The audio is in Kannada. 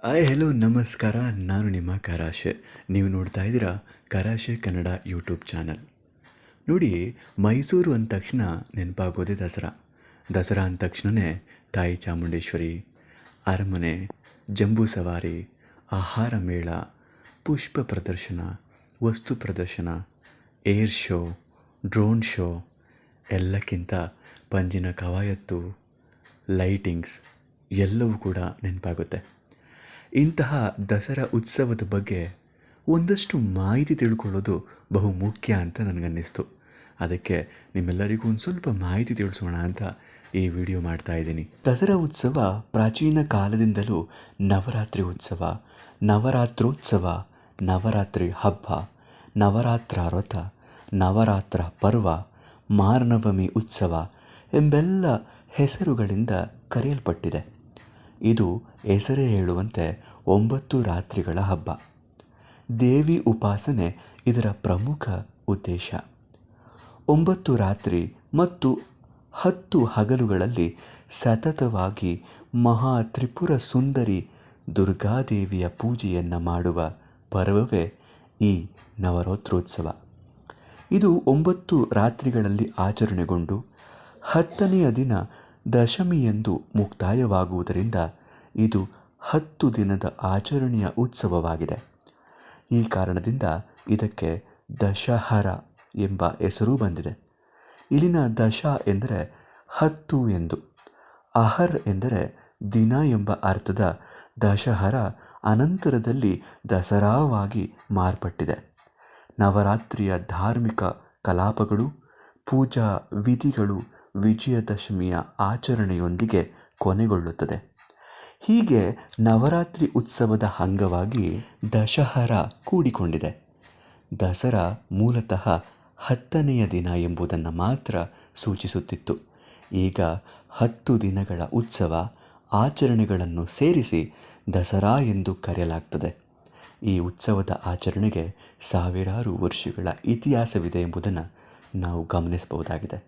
ಹೆಲೋ ನಮಸ್ಕಾರ. ನಾನು ನಿಮ್ಮ ಕರಾಶೆ. ನೀವು ನೋಡ್ತಾ ಇದ್ದೀರಾ ಕರಾಶೆ ಕನ್ನಡ ಯೂಟ್ಯೂಬ್ ಚಾನಲ್. ನೋಡಿ, ಮೈಸೂರು ಅಂದ ತಕ್ಷಣ ನೆನಪಾಗೋದೇ ದಸರಾ. ದಸರಾ ಅಂದ ತಕ್ಷಣವೇ ತಾಯಿ ಚಾಮುಂಡೇಶ್ವರಿ, ಅರಮನೆ, ಜಂಬೂ ಸವಾರಿ, ಆಹಾರ ಮೇಳ, ಪುಷ್ಪ ಪ್ರದರ್ಶನ, ವಸ್ತು ಪ್ರದರ್ಶನ, ಏರ್ ಶೋ, ಡ್ರೋನ್ ಶೋ, ಎಲ್ಲಕ್ಕಿಂತ ಪಂಜಿನ ಕವಾಯತ್ತು, ಲೈಟಿಂಗ್ಸ್ ಎಲ್ಲವೂ ಕೂಡ ನೆನಪಾಗುತ್ತೆ. ಇಂತಹ ದಸರಾ ಉತ್ಸವದ ಬಗ್ಗೆ ಒಂದಷ್ಟು ಮಾಹಿತಿ ತಿಳ್ಕೊಳ್ಳೋದು ಬಹು ಮುಖ್ಯ ಅಂತ ನನಗನ್ನಿಸ್ತು. ಅದಕ್ಕೆ ನಿಮ್ಮೆಲ್ಲರಿಗೂ ಒಂದು ಸ್ವಲ್ಪ ಮಾಹಿತಿ ತಿಳಿಸೋಣ ಅಂತ ಈ ವಿಡಿಯೋ ಮಾಡ್ತಾ ಇದ್ದೀನಿ. ದಸರಾ ಉತ್ಸವ ಪ್ರಾಚೀನ ಕಾಲದಿಂದಲೂ ನವರಾತ್ರಿ ಉತ್ಸವ, ನವರಾತ್ರೋತ್ಸವ, ನವರಾತ್ರಿ ಹಬ್ಬ, ನವರಾತ್ರ ವ್ರತ, ನವರಾತ್ರ ಪರ್ವ, ಮಾರ್ನವಮಿ ಉತ್ಸವ ಎಂಬೆಲ್ಲ ಹೆಸರುಗಳಿಂದ ಕರೆಯಲ್ಪಟ್ಟಿದೆ. ಇದು ಹೆಸರೇ ಹೇಳುವಂತೆ 9 ರಾತ್ರಿಗಳ ಹಬ್ಬ. ದೇವಿ ಉಪಾಸನೆ ಇದರ ಪ್ರಮುಖ ಉದ್ದೇಶ. 9 ರಾತ್ರಿ ಮತ್ತು 10 ಹಗಲುಗಳಲ್ಲಿ ಸತತವಾಗಿ ಮಹಾ ತ್ರಿಪುರ ಸುಂದರಿ ದುರ್ಗಾದೇವಿಯ ಪೂಜೆಯನ್ನು ಮಾಡುವ ಪರ್ವವೇ ಈ ನವರಾತ್ರೋತ್ಸವ. ಇದು 9 ರಾತ್ರಿಗಳಲ್ಲಿ ಆಚರಣೆಗೊಂಡು 10ನೆಯ ದಿನ ದಶಮಿಯಂದು ಮುಕ್ತಾಯವಾಗುವುದರಿಂದ ಇದು 10 ದಿನದ ಆಚರಣೆಯ ಉತ್ಸವವಾಗಿದೆ. ಈ ಕಾರಣದಿಂದ ಇದಕ್ಕೆ ದಶಹರ ಎಂಬ ಹೆಸರು ಬಂದಿದೆ. ಇಲ್ಲಿನ ದಶ ಎಂದರೆ 10 ಎಂದು, ಅಹರ್ ಎಂದರೆ ದಿನ ಎಂಬ ಅರ್ಥದ ದಶಹರ ಅನಂತರದಲ್ಲಿ ದಸರಾವಾಗಿ ಮಾರ್ಪಟ್ಟಿದೆ. ನವರಾತ್ರಿಯ ಧಾರ್ಮಿಕ ಕಲಾಪಗಳು, ಪೂಜಾ ವಿಧಿಗಳು ವಿಜಯದಶಮಿಯ ಆಚರಣೆಯೊಂದಿಗೆ ಕೊನೆಗೊಳ್ಳುತ್ತದೆ. ಹೀಗೆ ನವರಾತ್ರಿ ಉತ್ಸವದ ಅಂಗವಾಗಿ ದಶಹರ ಕೂಡಿಕೊಂಡಿದೆ. ದಸರಾ ಮೂಲತಃ 10ನೆಯ ದಿನ ಎಂಬುದನ್ನು ಮಾತ್ರ ಸೂಚಿಸುತ್ತಿತ್ತು. ಈಗ 10 ದಿನಗಳ ಉತ್ಸವ ಆಚರಣೆಗಳನ್ನು ಸೇರಿಸಿ ದಸರಾ ಎಂದು ಕರೆಯಲಾಗ್ತದೆ. ಈ ಉತ್ಸವದ ಆಚರಣೆಗೆ ಸಾವಿರಾರು ವರ್ಷಗಳ ಇತಿಹಾಸವಿದೆ ಎಂಬುದನ್ನು ನಾವು ಗಮನಿಸಬಹುದಾಗಿದೆ.